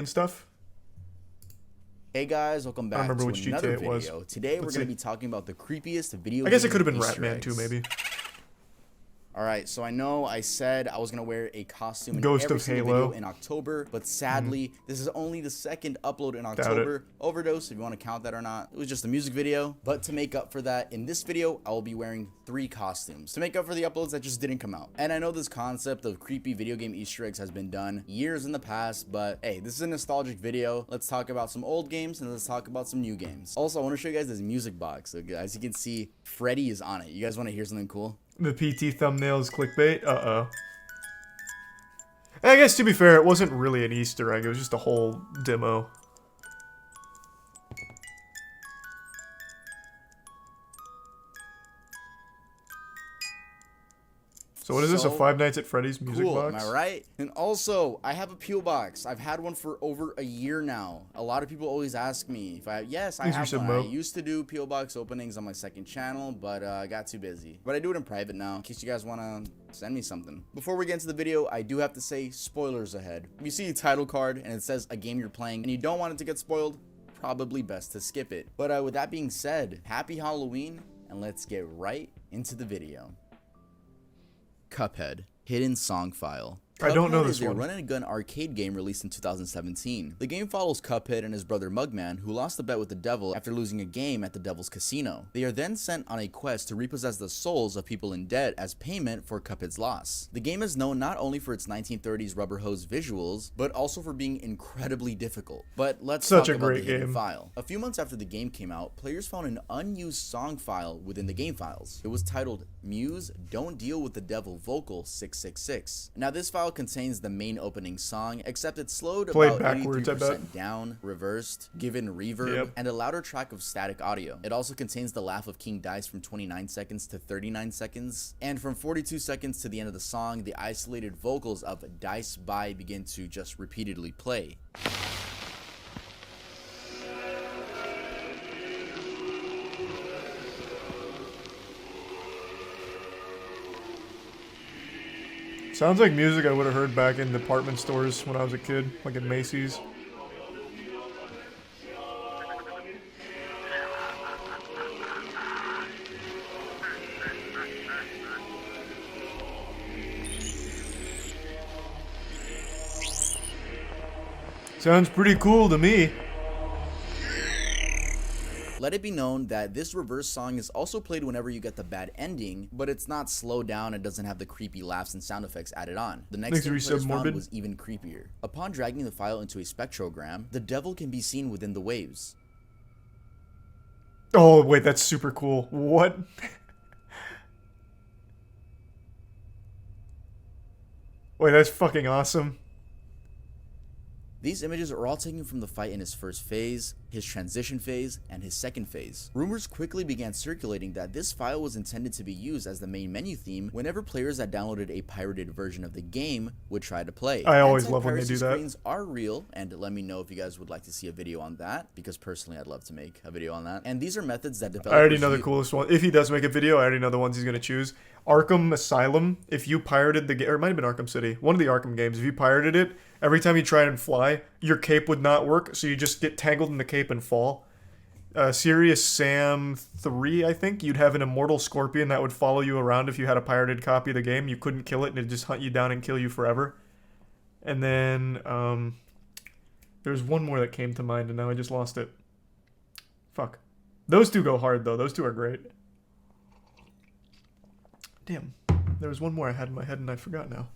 and stuff. Hey guys, welcome back to another video. Today we're going to be talking about the creepiest video game. I guess it could have been Easter Ratman eggs. too, maybe. Alright, so I know I said I was going to wear a costume in Ghost every of single Halo. video in October, but sadly, this is only the second upload in October. Overdose, if you want to count that or not. It was just a music video, but to make up for that, in this video, I will be wearing 3 costumes to make up for the uploads that just didn't come out. And I know this concept of creepy video game Easter eggs has been done years in the past, but hey, this is a nostalgic video. Let's talk about some old games and let's talk about some new games. Also, I want to show you guys this music box. So as you can see, Freddy is on it. You guys want to hear something cool? The PT thumbnail is clickbait. Uh-oh. I guess, to be fair, it wasn't really an Easter egg. It was just a whole demo. So what is this, a Five Nights at Freddy's music box? Am I right? And also, I have a P.O. box. I've had one for over a year now. A lot of people always ask me if I have one. I used to do P.O. box openings on my second channel, but I got too busy. But I do it in private now, in case you guys want to send me something. Before we get into the video, I do have to say spoilers ahead. If you see a title card and it says a game you're playing and you don't want it to get spoiled, probably best to skip it. But with that being said, happy Halloween, and let's get right into the video. Cuphead, hidden song file. I don't know this one. Cuphead is a run-and-gun arcade game released in 2017. The game follows Cuphead and his brother Mugman, who lost a bet with the devil after losing a game at the devil's casino. They are then sent on a quest to repossess the souls of people in debt as payment for Cuphead's loss. The game is known not only for its 1930s rubber hose visuals, but also for being incredibly difficult. But let's talk about the hidden file. A few months after the game came out, players found an unused song file within the game files. It was titled Muse Don't Deal with the Devil Vocal 666. Now this file contains the main opening song, except it's slowed about 83% down, reversed, given reverb, and a louder track of static audio. It also contains the laugh of King Dice from 29 seconds to 39 seconds, and from 42 seconds to the end of the song, the isolated vocals of Dice By begin to just repeatedly play. Sounds like music I would have heard back in department stores when I was a kid, like at Macy's. Sounds pretty cool to me. Let it be known that this reverse song is also played whenever you get the bad ending, but it's not slowed down and doesn't have the creepy laughs and sound effects added on. The next thing players found was even creepier. Upon dragging the file into a spectrogram, the devil can be seen within the waves. Oh, wait, that's super cool. What? Wait, that's fucking awesome. These images are all taken from the fight in his first phase, his transition phase, and his second phase. Rumors quickly began circulating that this file was intended to be used as the main menu theme whenever players that downloaded a pirated version of the game would try to play. I always love when they do that. Screens are real, and let me know if you guys would like to see a video on that, because personally I'd love to make a video on that. And these are methods that developers I already know the coolest one. If he does make a video, I already know the ones he's going to choose. Arkham Asylum, if you pirated the game, or it might have been Arkham City, one of the Arkham games, if you pirated it, every time you try and fly, your cape would not work, so you just get tangled in the cape and fall. Serious Sam 3, I think, you'd have an immortal scorpion that would follow you around if you had a pirated copy of the game. You couldn't kill it, and it'd just hunt you down and kill you forever. And then, there's one more that came to mind, and now I just lost it. Fuck. Those two go hard, though. Those two are great. Damn. There was one more I had in my head, and I forgot now.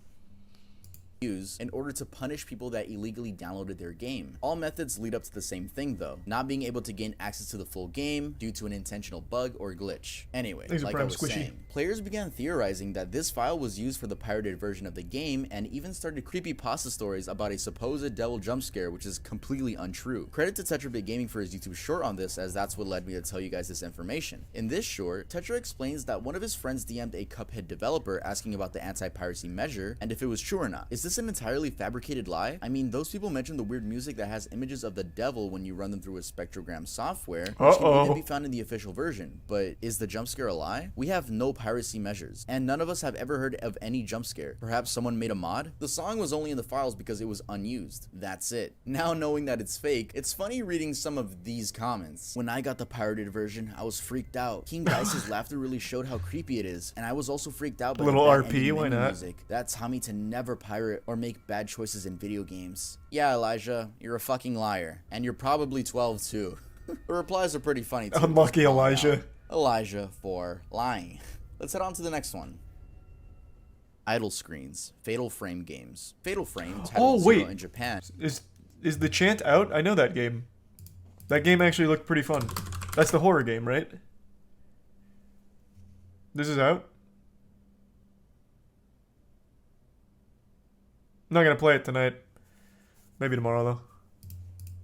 In order to punish people that illegally downloaded their game. All methods lead up to the same thing though, not being able to gain access to the full game due to an intentional bug or glitch. Anyway, like I was saying, players began theorizing that this file was used for the pirated version of the game and even started creepypasta stories about a supposed devil jump scare, which is completely untrue. Credit to TetraBit Gaming for his YouTube short on this, as that's what led me to tell you guys this information. In this short, Tetra explains that one of his friends DM'd a Cuphead developer asking about the anti-piracy measure and if it was true or not. Is this this an entirely fabricated lie? I mean, those people mentioned the weird music that has images of the devil when you run them through a spectrogram software, which can even be found in the official version. But is the jump scare a lie? We have no piracy measures, and none of us have ever heard of any jump scare. Perhaps someone made a mod? The song was only in the files because it was unused. That's it. Now knowing that it's fake, it's funny reading some of these comments. When I got the pirated version, I was freaked out. King Dice's laughter really showed how creepy it is, and I was also freaked out by little the RP, why not? music. That taught me to never pirate or make bad choices in video games. Yeah, Elijah, you're a fucking liar, and you're probably 12 too. The replies are pretty funny too. Unlucky Elijah. Elijah for lying. Let's head on to the next one. Idle screens, Fatal Frame games. Fatal Frame, titled Zero in Japan. Is the chant out? I know that game. That game actually looked pretty fun. That's the horror game, right? This is out? I'm not gonna play it tonight. Maybe tomorrow though.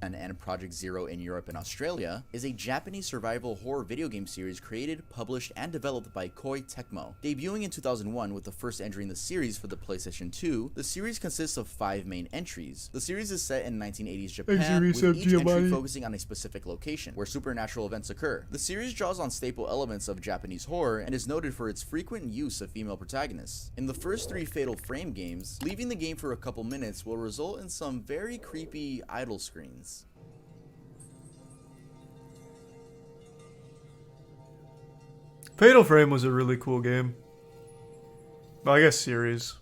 And Project Zero in Europe and Australia is a Japanese survival horror video game series created, published, and developed by Koei Tecmo. Debuting in 2001 with the first entry in the series for the PlayStation 2, the series consists of 5 main entries. The series is set in 1980s Japan, with each entry focusing on a specific location, where supernatural events occur. The series draws on staple elements of Japanese horror and is noted for its frequent use of female protagonists. In the first 3 Fatal Frame games, leaving the game for a couple minutes will result in some very creepy idle screens. Fatal Frame was a really cool game. Well, I guess series.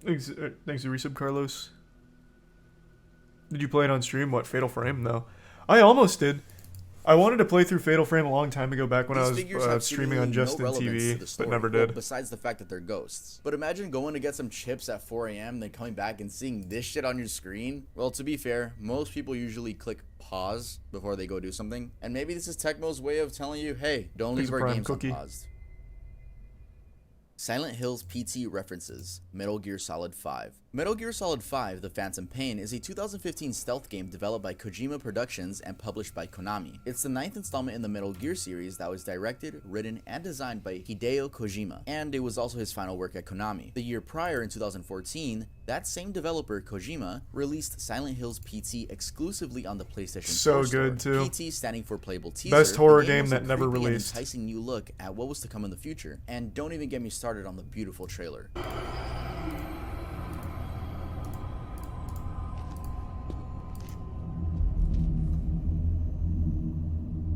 Thanks to resub, Carlos. Did you play it on stream? What, Fatal Frame? No. I almost did. I wanted to play through Fatal Frame a long time ago back when I was streaming on Justin TV, but never did. Well, besides the fact that they're ghosts. But imagine going to get some chips at 4 a.m., then coming back and seeing this shit on your screen. Well, to be fair, most people usually click pause before they go do something. And maybe this is Tecmo's way of telling you, hey, don't leave our games unpaused. Silent Hill's PT references, Metal Gear Solid 5. Metal Gear Solid 5: The Phantom Pain is a 2015 stealth game developed by Kojima Productions and published by Konami. It's the 9th installment in the Metal Gear series that was directed, written, and designed by Hideo Kojima, and it was also his final work at Konami. The year prior, in 2014, that same developer, Kojima, released Silent Hill's PT exclusively on the PlayStation 4 So good, too. PT standing for Playable Teaser. Best horror game that never released. An enticing new look at what was to come in the future. And don't even get me started on the beautiful trailer.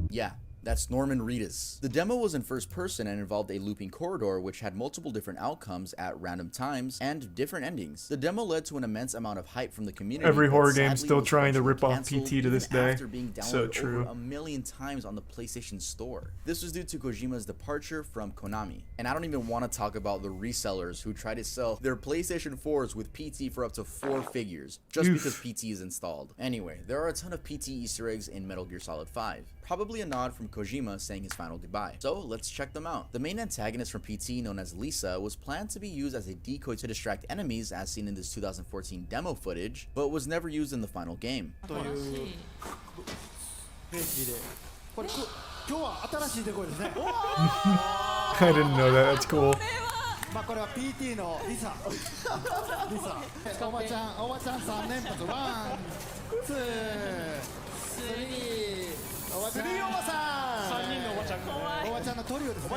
Yeah, that's Norman Reedus. The demo was in first person and involved a looping corridor which had multiple different outcomes at random times and different endings. The demo led to an immense amount of hype from the community. Every horror game still trying to rip off PT to this day. After being downloaded over 1 million times on the PlayStation Store. This was due to Kojima's departure from Konami. And I don't even want to talk about the resellers who try to sell their PlayStation 4s with PT for up to 4 figures just because PT is installed. Anyway, there are a ton of PT Easter eggs in Metal Gear Solid 5. Probably a nod from Kojima saying his final goodbye. So let's check them out. The main antagonist from PT, known as Lisa, was planned to be used as a decoy to distract enemies as seen in this 2014 demo footage, but was never used in the final game. I didn't know that, that's cool.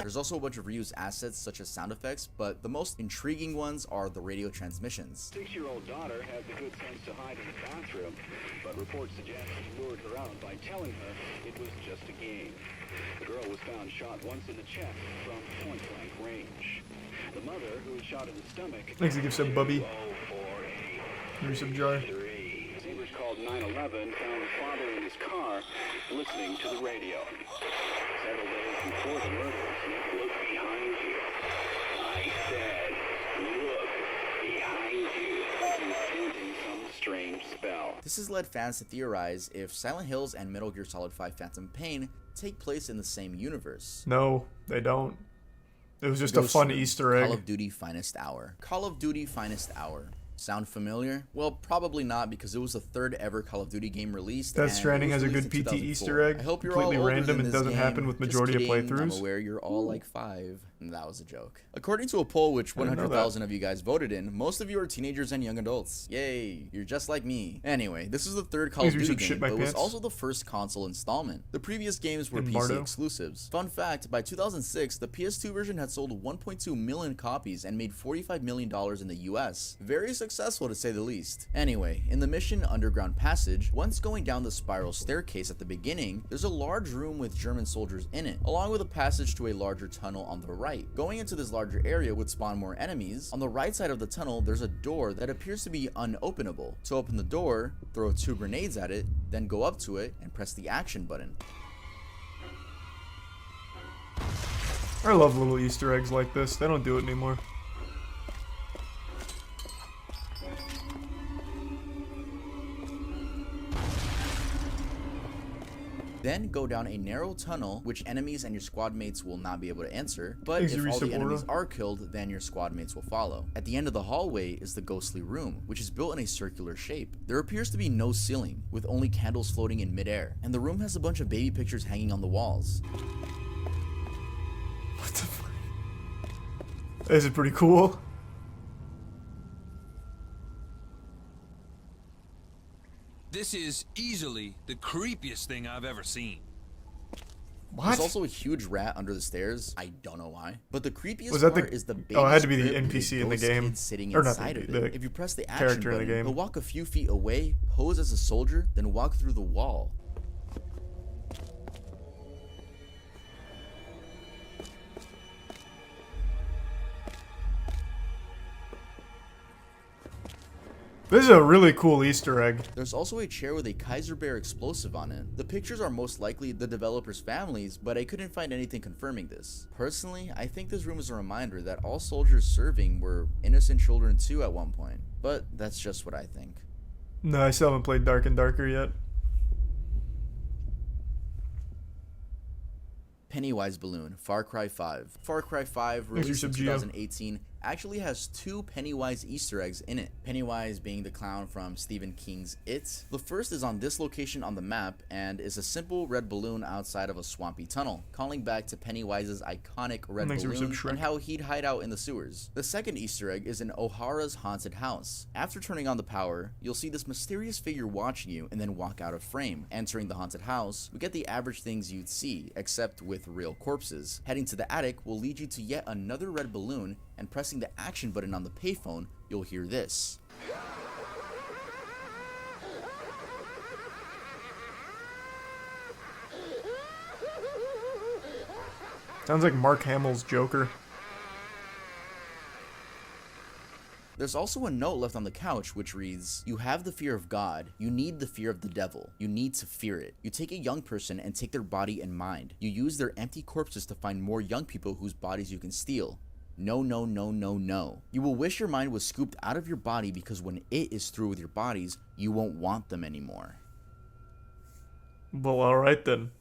There's also a bunch of reused assets such as sound effects, but the most intriguing ones are the radio transmissions. 6-year-old daughter had the good sense to hide in the bathroom, but reports suggest he lured her out by telling her it was just a game. The girl was found shot once in the chest from point-blank range. The mother, who was shot in the stomach, thanks to give some Bubby. Here's some jar. Neighbors called 911, found the father in his car listening to the radio. Several days before the murder, look behind you. I said, look behind you. He's sending some strange spell. This has led fans to theorize if Silent Hills and Metal Gear Solid 5 Phantom Pain take place in the same universe. No, they don't. It was just Ghost a fun Room, Easter egg. Call of Duty Finest Hour. Call of Duty Finest Hour. Sound familiar? Well, probably not, because it was the third ever Call of Duty game released. Death and Stranding it was has a released good in PT 2004. Easter egg. I hope you're Completely all older random than and this doesn't game. happen with Just majority kidding. of playthroughs. I'm aware you're all like 5. That was a joke. According to a poll which I didn't know 100,000 of you guys voted in, most of you are teenagers and young adults. Yay, you're just like me. Anyway, this is the third Call of Means we Duty should shit game, my but it was pants. also the first console installment. The previous games were In PC Mardo. exclusives. Fun fact, by 2006, the PS2 version had sold 1.2 million copies and made $45 million in the US. Very successful to say the least. Anyway, in the mission Underground Passage, once going down the spiral staircase at the beginning, there's a large room with German soldiers in it, along with a passage to a larger tunnel on the right. Going into this larger area would spawn more enemies. On the right side of the tunnel, there's a door that appears to be unopenable. To open the door, throw 2 grenades at it, then go up to it and press the action button. I love little Easter eggs like this. They don't do it anymore. Then go down a narrow tunnel, which enemies and your squad mates will not be able to enter, but Thanks, if all the Eureka enemies Bora. are killed, then your squad mates will follow. At the end of the hallway is the ghostly room, which is built in a circular shape. There appears to be no ceiling, with only candles floating in midair, and the room has a bunch of baby pictures hanging on the walls. What the fuck? This is pretty cool. This is easily the creepiest thing I've ever seen. What? There's also a huge rat under the stairs. I don't know why. But the creepiest Was that part the- is the baby oh, it had to be the crib with a NPC in the ghost game. kid sitting Or not inside the- of the it. If you press the action character in the button, game. he'll walk a few feet away, pose as a soldier, then walk through the wall. This is a really cool Easter egg. There's also a chair with a Kaiser Bear explosive on it. The pictures are most likely the developers' families, but I couldn't find anything confirming this. Personally, I think this room is a reminder that all soldiers serving were innocent children too at one point. But that's just what I think. No, I still haven't played Dark and Darker yet. Pennywise Balloon, Far Cry 5. Far Cry 5, released in Sub-Geo. 2018, actually has 2 Pennywise Easter eggs in it. Pennywise being the clown from Stephen King's It. The first is on this location on the map and is a simple red balloon outside of a swampy tunnel, calling back to Pennywise's iconic red Thanks, balloon Shrek. and how he'd hide out in the sewers. The second Easter egg is in O'Hara's haunted house. After turning on the power, you'll see this mysterious figure watching you and then walk out of frame. Entering the haunted house, we get the average things you'd see, except with real corpses. Heading to the attic will lead you to yet another red balloon, and pressing the action button on the payphone, you'll hear this. Sounds like Mark Hamill's Joker. There's also a note left on the couch which reads, "You have the fear of God. You need the fear of the devil. You need to fear it. You take a young person and take their body and mind. You use their empty corpses to find more young people whose bodies you can steal. No, no, no, no, no. You will wish your mind was scooped out of your body because when it is through with your bodies, you won't want them anymore." Well, alright then.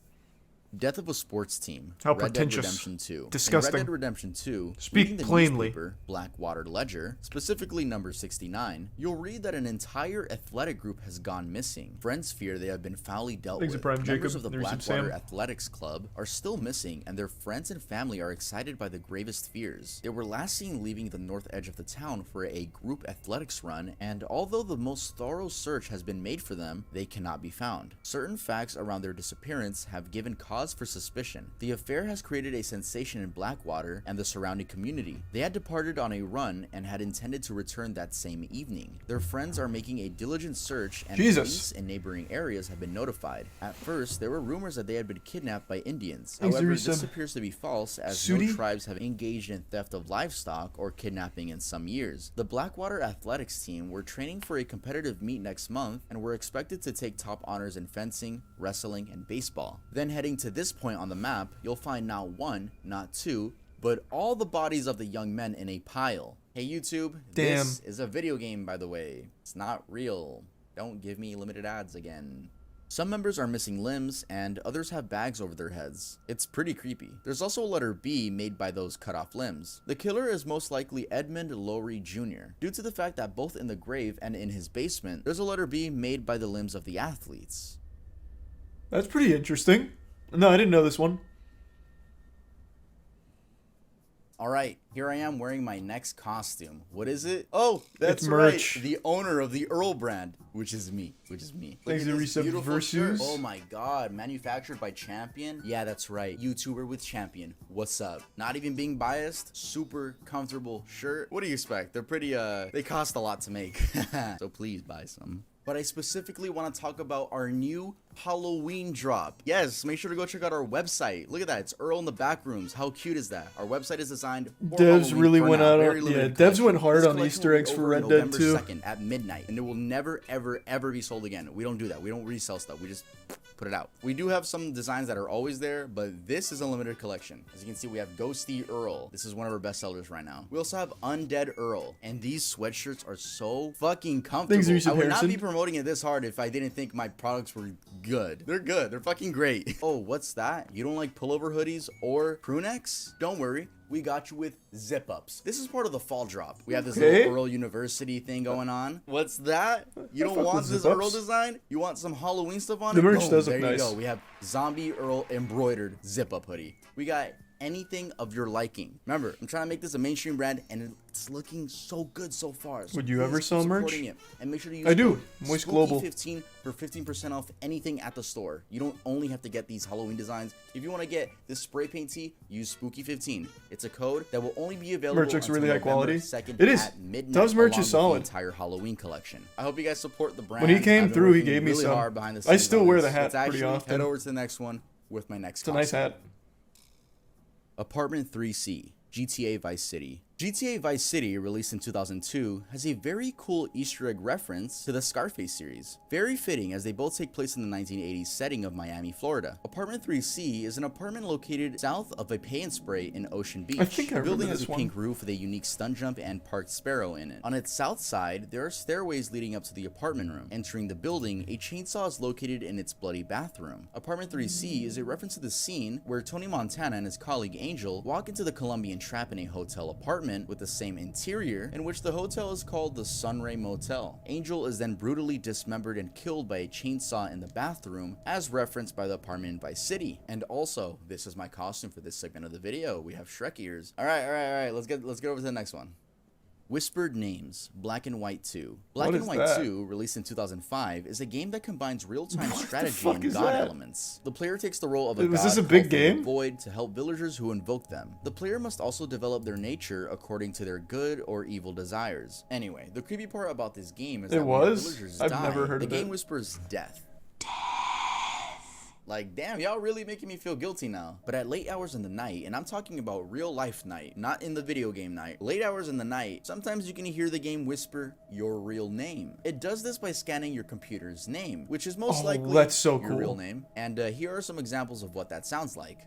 Death of a sports team. How Red Dead pretentious. Redemption 2. Disgusting. In Red Dead Redemption 2, Speak reading the plainly. newspaper, Blackwater Ledger, specifically number 69, you'll read that an entire athletic group has gone missing. Friends fear they have been foully dealt Thanks, with. Prime Members Jacob. of the There's some Blackwater Sam. Athletics Club are still missing, and their friends and family are excited by the gravest fears. They were last seen leaving the north edge of the town for a group athletics run, and although the most thorough search has been made for them, they cannot be found. Certain facts around their disappearance have given cause for suspicion. The affair has created a sensation in Blackwater and the surrounding community. They had departed on a run and had intended to return that same evening. Their friends are making a diligent search, and Jesus. police in neighboring areas have been notified. At first, there were rumors that they had been kidnapped by Indians. Thanks, However, Teresa. this appears to be false, as Sudi? no tribes have engaged in theft of livestock or kidnapping in some years. The Blackwater athletics team were training for a competitive meet next month and were expected to take top honors in fencing, wrestling, and baseball. Then heading to this point on the map, you'll find not one, not two, but all the bodies of the young men in a pile. Hey YouTube, Damn. this is a video game, by the way. It's not real. Don't give me limited ads again. Some members are missing limbs, and others have bags over their heads. It's pretty creepy. There's also a letter B made by those cut off limbs. The killer is most likely Edmund Lowry Jr., due to the fact that both in the grave and in his basement, there's a letter B made by the limbs of the athletes. That's pretty interesting. No, I didn't know this one. Alright, here I am wearing my next costume. What is it? Oh, that's It's merch. right. The owner of the Earl brand, which is me. Look Thanks at to this Resub beautiful Versus. shirt. Oh my god, manufactured by Champion? Yeah, that's right. YouTuber with Champion. What's up? Not even being biased. Super comfortable shirt. What do you expect? They're pretty, they cost a lot to make. So please buy some. But I specifically want to talk about our new Halloween drop. Yes, make sure to go check out our website. Look at that. It's Earl in the Backrooms. How cute is that? Our website is designed for Devs Halloween really for went now. out Very on, limited devs collection. went hard This on collection Easter will be eggs for over Red Dead November 2. 2nd at midnight, and it will never, ever, ever be sold again. We don't do that. We don't resell stuff. We just put it out. We do have some designs that are always there, but this is a limited collection. As you can see, we have Ghosty Earl. This is one of our best sellers right now. We also have Undead Earl, and these sweatshirts are so fucking comfortable. Thanks, Reese I would not Harrison. be promoting it this hard if I didn't think my products were good. They're good. They're fucking great. Oh, what's that? You don't like pullover hoodies or crew necks? Don't worry. We got you with zip ups. This is part of the fall drop. We have this little Earl University thing going on. What's that? You don't fuck want with this zip Earl ups. design? You want some Halloween stuff on The it? merch Boom, does look there you nice. go. We have Zombie Earl embroidered zip up hoodie. We got anything of your liking. Remember, I'm trying to make this a mainstream brand, and it's looking so good so far. So Would you ever please sell keep merch? supporting it. And make sure to use I do. code Moist Global. SPOOKY15 for 15% off anything at the store. You don't only have to get these Halloween designs. If you want to get this spray paint tee, use SPOOKY15. It's a code that will only be available Merch looks until really high November quality. 2nd It is. at midnight, Tuv's merch along is with solid. the entire Halloween collection. I hope you guys support the brand. When he came I've been through, he working gave me really some. hard behind the I scenes still on wear this. the hat Let's pretty actually often. head over to the next one with my next It's a nice costume. hat. Apartment 3C, GTA Vice City. GTA Vice City, released in 2002, has a very cool Easter egg reference to the Scarface series. Very fitting, as they both take place in the 1980s setting of Miami, Florida. Apartment 3C is an apartment located south of a pay and spray in Ocean Beach. I think I The building remember has this a one. pink roof with a unique stun jump and parked sparrow in it. On its south side, there are stairways leading up to the apartment room. Entering the building, a chainsaw is located in its bloody bathroom. Apartment 3C is a reference to the scene where Tony Montana and his colleague Angel walk into the Colombian trap in a hotel apartment with the same interior, in which the hotel is called the Sunray Motel. Angel is then brutally dismembered and killed by a chainsaw in the bathroom, as referenced by the apartment in Vice City. And also, this is my costume for this segment of the video. We have Shrek ears. All right. Let's get over to the next one. Whispered Names, Black and White 2. Black What and is White that? 2, released in 2005, is a game that combines real-time strategy fuck and is god that? elements. The player takes the role of a Was god this a called big from the game? void to help villagers who invoke them. The player must also develop their nature according to their good or evil desires. Anyway, the creepy part about this game is It that when your was? villagers I've die, never heard the of game it. whispers death. Like, damn, y'all really making me feel guilty now. But at late hours in the night, and I'm talking about real life night, not in the video game night, late hours in the night, sometimes you can hear the game whisper your real name. It does this by scanning your computer's name, which is most likely that's so your cool. real name. And here are some examples of what that sounds like.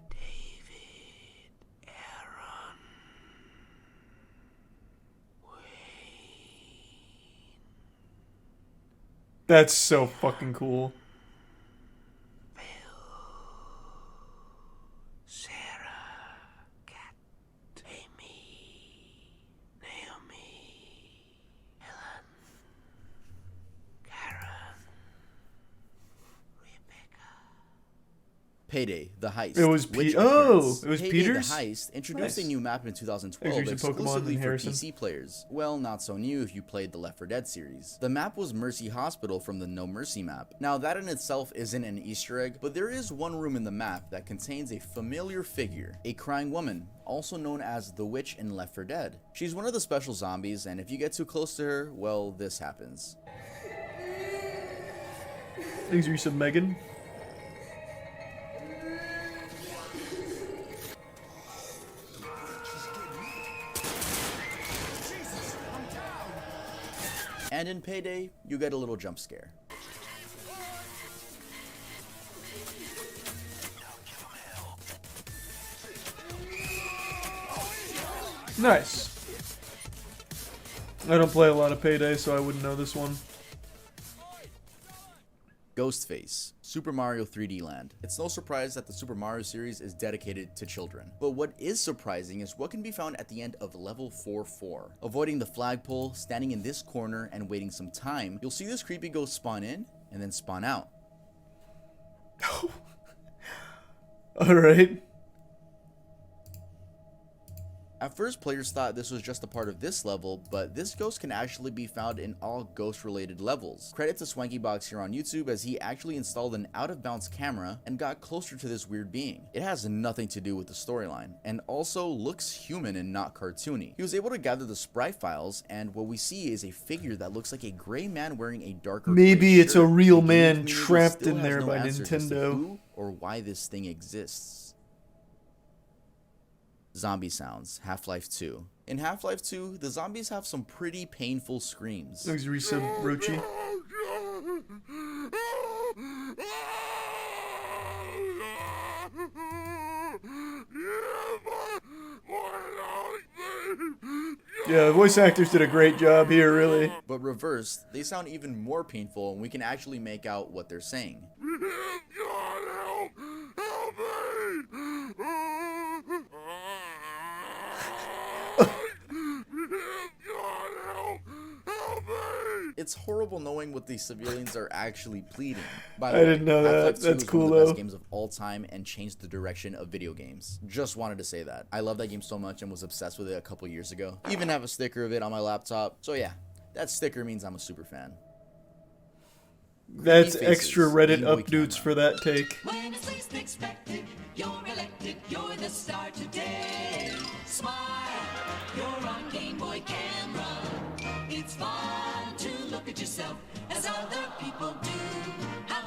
That's so fucking cool. Payday, the heist. It was Which oh, occurrence? it was Payday, Peters? The heist introduced Nice. a new map in 2012 Thanks, Reese, Pokemon exclusively and for Harrison. PC players. Well, not so new if you played the Left 4 Dead series. The map was Mercy Hospital from the No Mercy map. Now, that in itself isn't an Easter egg, but there is one room in the map that contains a familiar figure, a crying woman, also known as the Witch in Left 4 Dead. She's one of the special zombies, and if you get too close to her, well, this happens. Thanks, Reese of Megan. And in Payday, you get a little jump scare. Nice. I don't play a lot of Payday, so I wouldn't know this one. Ghostface, Super Mario 3D Land. It's no surprise that the Super Mario series is dedicated to children. But what is surprising is what can be found at the end of level 4-4. Avoiding the flagpole, standing in this corner, and waiting some time, you'll see this creepy ghost spawn in and then spawn out. Alright. At first, players thought this was just a part of this level, but this ghost can actually be found in all ghost-related levels. Credit to SwankyBox here on YouTube, as he actually installed an out-of-bounds camera and got closer to this weird being. It has nothing to do with the storyline, and also looks human and not cartoony. He was able to gather the sprite files, and what we see is a figure that looks like a gray man wearing a darker Maybe gray it's shirt. a real The man gaming community trapped still in has there no by answer as to Nintendo. who or why this thing exists. Zombie sounds, Half-Life 2. In Half-Life 2, the zombies have some pretty painful screams. Looks Risa Rochi. Yeah, the voice actors did a great job here, really. But reversed, they sound even more painful, and we can actually make out what they're saying. It's horrible knowing what these civilians are actually pleading. By the way, didn't know that. Half-Life 2 That's is cool, one of the though. best games of all time and changed the direction of video games. Just wanted to say that. I love that game so much and was obsessed with it a couple years ago. Even have a sticker of it on my laptop. So yeah, that sticker means I'm a super fan. That's Creepy extra faces, Reddit Game Boy updates camera. for that take. When it's least expected, you're elected, you're the star today. Smile, you're on Game Boy camera. It's fun to look at yourself as other people do.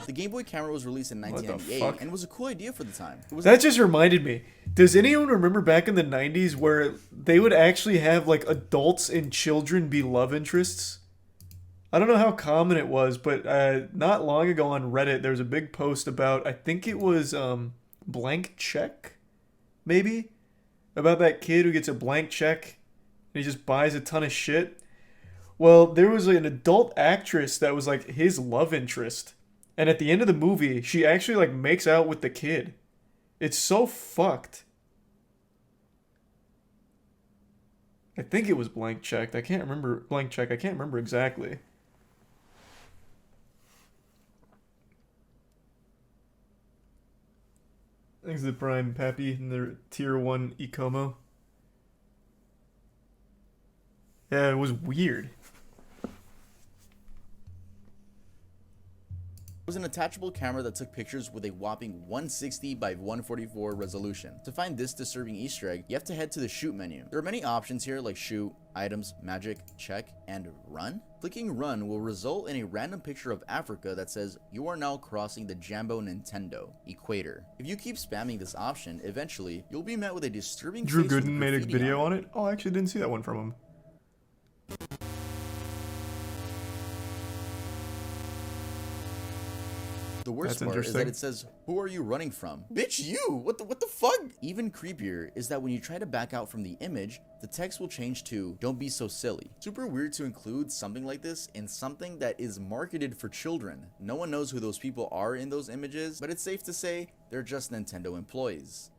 The Game Boy camera was released in the 1998 fuck? and was a cool idea for the time. It was That just reminded me. Does anyone remember back in the 90s where they would actually have like adults and children be love interests? I don't know how common it was, but not long ago on Reddit, there was a big post about, I think it was blank check, maybe? About that kid who gets a blank check and he just buys a ton of shit. Well, there was an adult actress that was like his love interest. And at the end of the movie, she actually like makes out with the kid. It's so fucked. I think it was blank checked. I can't remember blank check. I can't remember exactly. Thanks to the Prime Pappy and their Tier 1 Ecomo. Yeah, it was weird. It was an attachable camera that took pictures with a whopping 160 by 144 resolution. To find this disturbing Easter egg, you have to head to the shoot menu. There are many options here like shoot, items, magic, check, and run. Clicking run will result in a random picture of Africa that says you are now crossing the Jambo Nintendo equator. If you keep spamming this option, eventually you'll be met with a disturbing Drew face with Gooden made a graffiti video it. on it. Oh, I actually didn't see that one from him. The worst That's part is that interesting. it says, "Who are you running from?" Bitch, you! What the fuck? Even creepier is that when you try to back out from the image, the text will change to, "Don't be so silly." Super weird to include something like this in something that is marketed for children. No one knows who those people are in those images, but it's safe to say they're just Nintendo employees.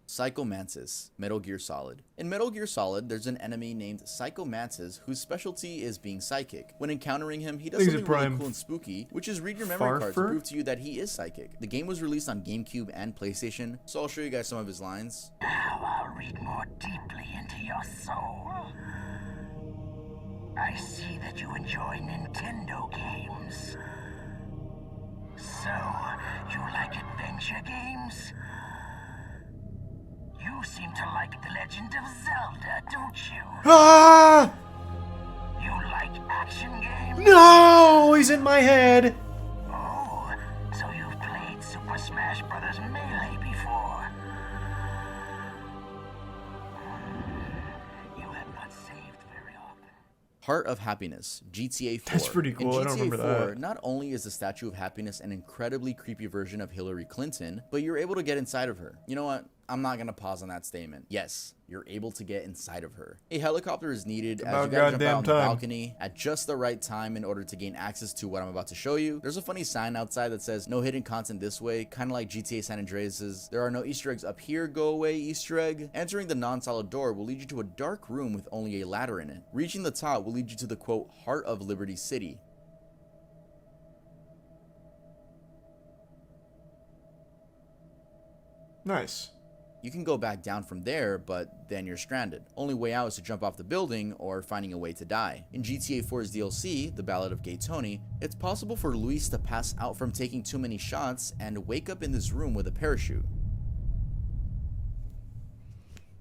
Psychomantis, Metal Gear Solid. In Metal Gear Solid, there's an enemy named Psychomantis whose specialty is being psychic. When encountering him, he does Things something are really prime cool and spooky, which is read your memory card to Farfer? prove to you that he is psychic. The game was released on GameCube and PlayStation, so I'll show you guys some of his lines. Now I'll read more deeply into your soul. I see that you enjoy Nintendo games. So, you like adventure games? You seem to like The Legend of Zelda, don't you? Ah! You like action games? No! He's in my head! Oh, so you've played Super Smash Bros. Melee before? You have not saved very often. Heart of Happiness, GTA 4. That's pretty cool. I In don't GTA remember 4, that. not only is the Statue of Happiness an incredibly creepy version of Hillary Clinton, but you're able to get inside of her. You know what? I'm not gonna pause on that statement. Yes, you're able to get inside of her. A helicopter is needed as About you gotta jump goddamn out on the time. balcony at just the right time in order to gain access to what I'm about to show you. There's a funny sign outside that says no hidden content this way, kind of like GTA San Andreas's there are no Easter eggs up here, go away Easter egg. Entering the non-solid door will lead you to a dark room with only a ladder in it. Reaching the top will lead you to the quote heart of Liberty City. Nice. You can go back down from there, but then you're stranded. Only way out is to jump off the building or finding a way to die. In GTA 4's DLC, The Ballad of Gay Tony, it's possible for Luis to pass out from taking too many shots and wake up in this room with a parachute.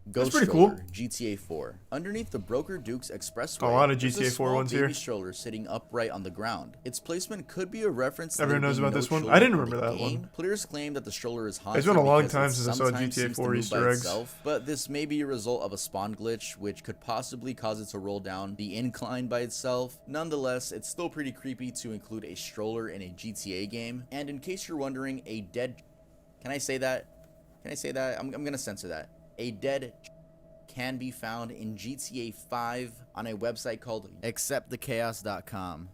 That's Ghost pretty Stroller, cool. GTA 4. Underneath the Broker Dukes Expressway, A lot of there's GTA 4 small ones baby here. stroller sitting upright on the ground. Its placement could be a reference to Everyone there knows being about no this one? children I didn't in remember the that game. one. Players claim that the stroller is haunted. It's been a long because time it since I saw sometimes GTA seems to 4 move Easter by eggs. itself, but this may be a result of a spawn glitch, which could possibly cause it to roll down the incline by itself. Nonetheless, it's still pretty creepy to include a stroller in a GTA game. And in case you're wondering, a dead... Can I say that? Can I say that? I'm gonna censor that. A dead... can be found in GTA 5 on a website called acceptthechaos.com.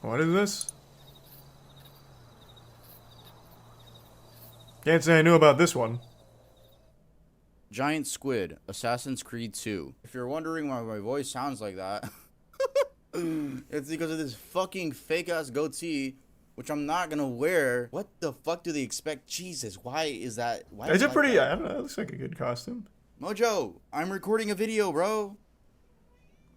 What is this? Can't say I knew about this one. Giant Squid, Assassin's Creed 2. If you're wondering why my voice sounds like that, it's because of this fucking fake ass goatee, which I'm not gonna wear. What the fuck do they expect? Jesus, why is that? Why Is is it like pretty? that? I don't know. It looks like a good costume. Mojo, I'm recording a video, bro.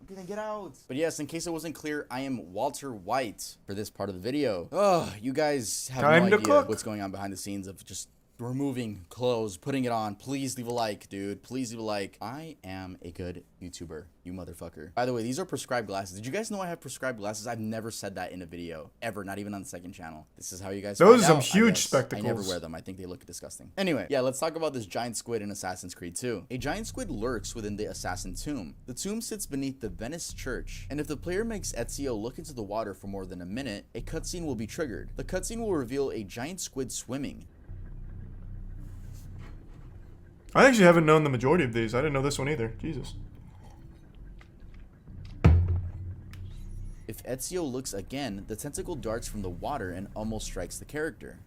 I'm gonna get out. But yes, in case it wasn't clear, I am Walter White for this part of the video. Oh, you guys have Time no to idea cook. what's going on behind the scenes of just removing clothes, putting it on. Please leave a like, dude. Please leave a like. I am a good YouTuber, you motherfucker. By the way, these are prescribed glasses. Did you guys know I have prescribed glasses? I've never said that in a video, ever, not even on the second channel. This is how you guys Those find are some out, I huge guess. spectacles. I never wear them. I think they look disgusting. Anyway, yeah, let's talk about this giant squid in Assassin's Creed 2. A giant squid lurks within the assassin tomb. The tomb sits beneath the Venice church, and if the player makes Ezio look into the water for more than a minute, a cutscene will be triggered. The cutscene will reveal a giant squid swimming. I actually haven't known the majority of these. I didn't know this one either. Jesus. If Ezio looks again, the tentacle darts from the water and almost strikes the character.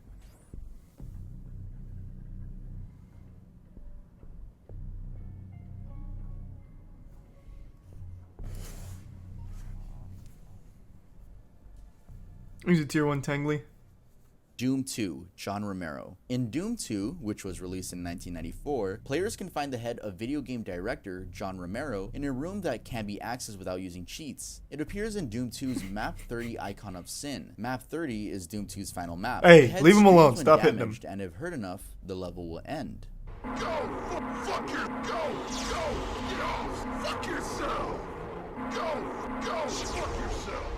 He's a tier 1 Tangly. Doom 2, John Romero. In Doom 2, which was released in 1994, players can find the head of video game director John Romero in a room that can be accessed without using cheats. It appears in Doom 2's Map 30 Icon of Sin. Map 30 is Doom 2's final map. Hey, The head leave him screams alone. when Stop hitting him. damaged, and if hurt enough, the level will end. Fuck yourself! Go! Fuck yourself!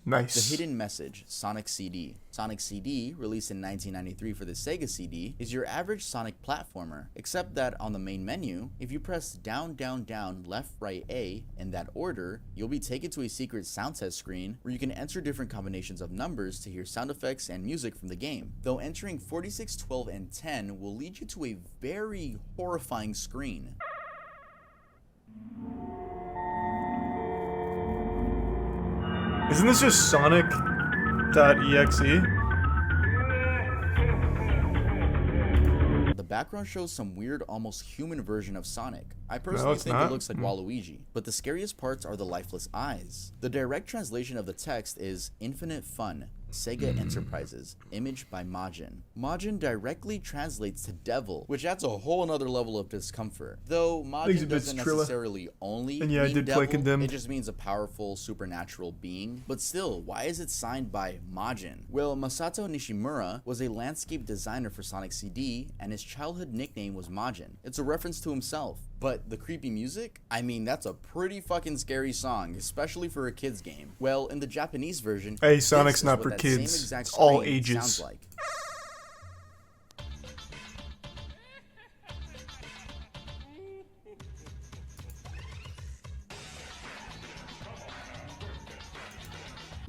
Nice. The Hidden Message, Sonic CD. Sonic CD, released in 1993 for the Sega CD, is your average Sonic platformer, except that on the main menu, if you press down, down, down, left, right, A, in that order, you'll be taken to a secret sound test screen where you can enter different combinations of numbers to hear sound effects and music from the game. Though entering 46, 12, and 10 will lead you to a very horrifying screen. Isn't this just Sonic.exe? The background shows some weird, almost human version of Sonic. I personally it's think not. it looks like Waluigi, but the scariest parts are the lifeless eyes. The direct translation of the text is Infinite Fun, Sega Enterprises, image by Majin. Majin directly translates to devil, which adds a whole nother level of discomfort. Though Things a Majin bit doesn't Trilla. necessarily only And yeah, I mean did play devil, Condemned. it just means a powerful supernatural being. But still, why is it signed by Majin? Well, Masato Nishimura was a landscape designer for Sonic CD, and his childhood nickname was Majin. It's a reference to himself. But the creepy music? I mean, that's a pretty fucking scary song, especially for a kid's game. Well, in the Japanese version, Hey, this Sonic's is not what for that same kids. exact It's all scream ages. sounds like.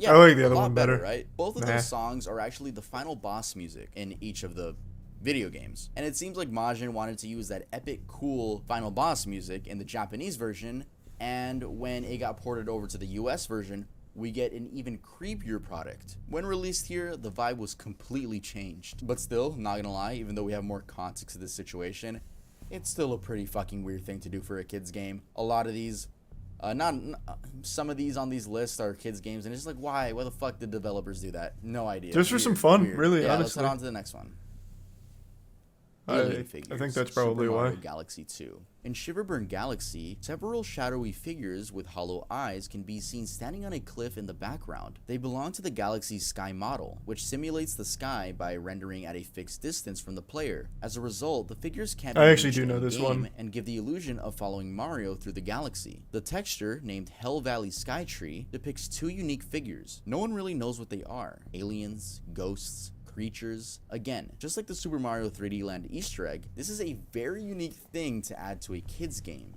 Yeah, I like the a other lot one better. right? Both of Nah. those songs are actually the final boss music in each of the video games. And it seems like Majin wanted to use that epic, cool final boss music in the Japanese version, and when it got ported over to the US version, we get an even creepier product. When released here, the vibe was completely changed. But still, not gonna lie, even though we have more context to this situation, it's still a pretty fucking weird thing to do for a kid's game. A lot of these, some of these on these lists are kids games, and it's just like, why the fuck did developers do that? No idea. Just for some fun, really, Yeah, let's honestly. head on to the next one. I Alien think figures, that's probably Super why. Mario Galaxy 2. In Shiverburn Galaxy, several shadowy figures with hollow eyes can be seen standing on a cliff in the background. They belong to the Galaxy's sky model, which simulates the sky by rendering at a fixed distance from the player. As a result, the figures can't be I actually reached do know in this game one. and give the illusion of following Mario through the galaxy. The texture, named Hell Valley Sky Tree, depicts two unique figures. No one really knows what they are: aliens, ghosts, creatures. Again, just like the Super Mario 3D Land Easter egg, this is a very unique thing to add to a kid's game.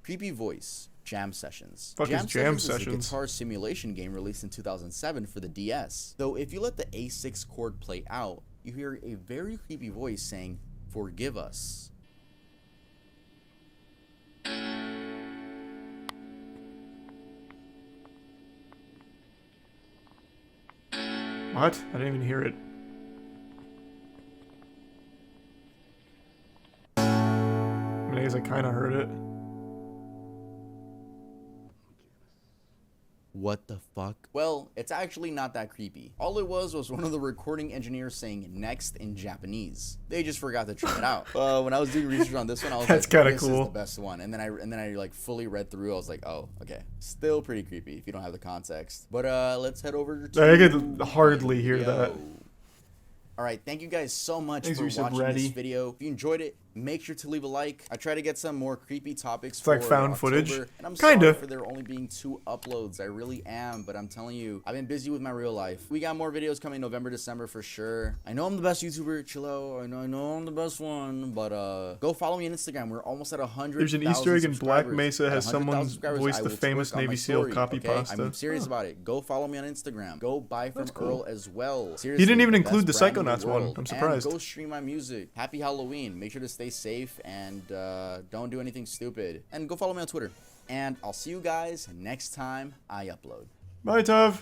Creepy Voice Jam Sessions. Fuck is Jam is a Sessions? guitar simulation game released in 2007 for the DS. Though if you let the A6 chord play out, you hear a very creepy voice saying, "Forgive us." What? I didn't even hear it. I mean, I guess I kind of heard it. What the fuck? Well, it's actually not that creepy. All it was one of the recording engineers saying next in Japanese. They just forgot to trim it out. When I was doing research on this one, I was That's like, kinda this cool. is the best one. And then I like fully read through. I was like, oh, okay. Still pretty creepy if you don't have the context. But let's head over to I could hardly hear that. All right, thank you guys so much Thanks for for watching ready. this video. If you enjoyed it, make sure to leave a like. I try to get some more creepy topics It's like for found October, footage. and I'm Kinda. sorry for there only being 2 uploads. I really am, but I'm telling you, I've been busy with my real life. We got more videos coming November, December for sure. I know I'm the best YouTuber, chillo. I know I'm the best one, but go follow me on Instagram. We're almost at 100,000 There's an Easter egg in Black subscribers. Mesa At has 100,000 someone subscribers, voiced I the will famous twerk on my Navy SEAL story, copy okay? pasta. I'm serious about it. Go follow me on Instagram. Go buy from That's cool. Earl as well. Seriously, He didn't even the include best the brand in Psychonauts one. world. I'm surprised. And go stream my music. Happy Halloween. Make sure to stay safe and don't do anything stupid. And go follow me on Twitter. And I'll see you guys next time I upload. Bye, Tov.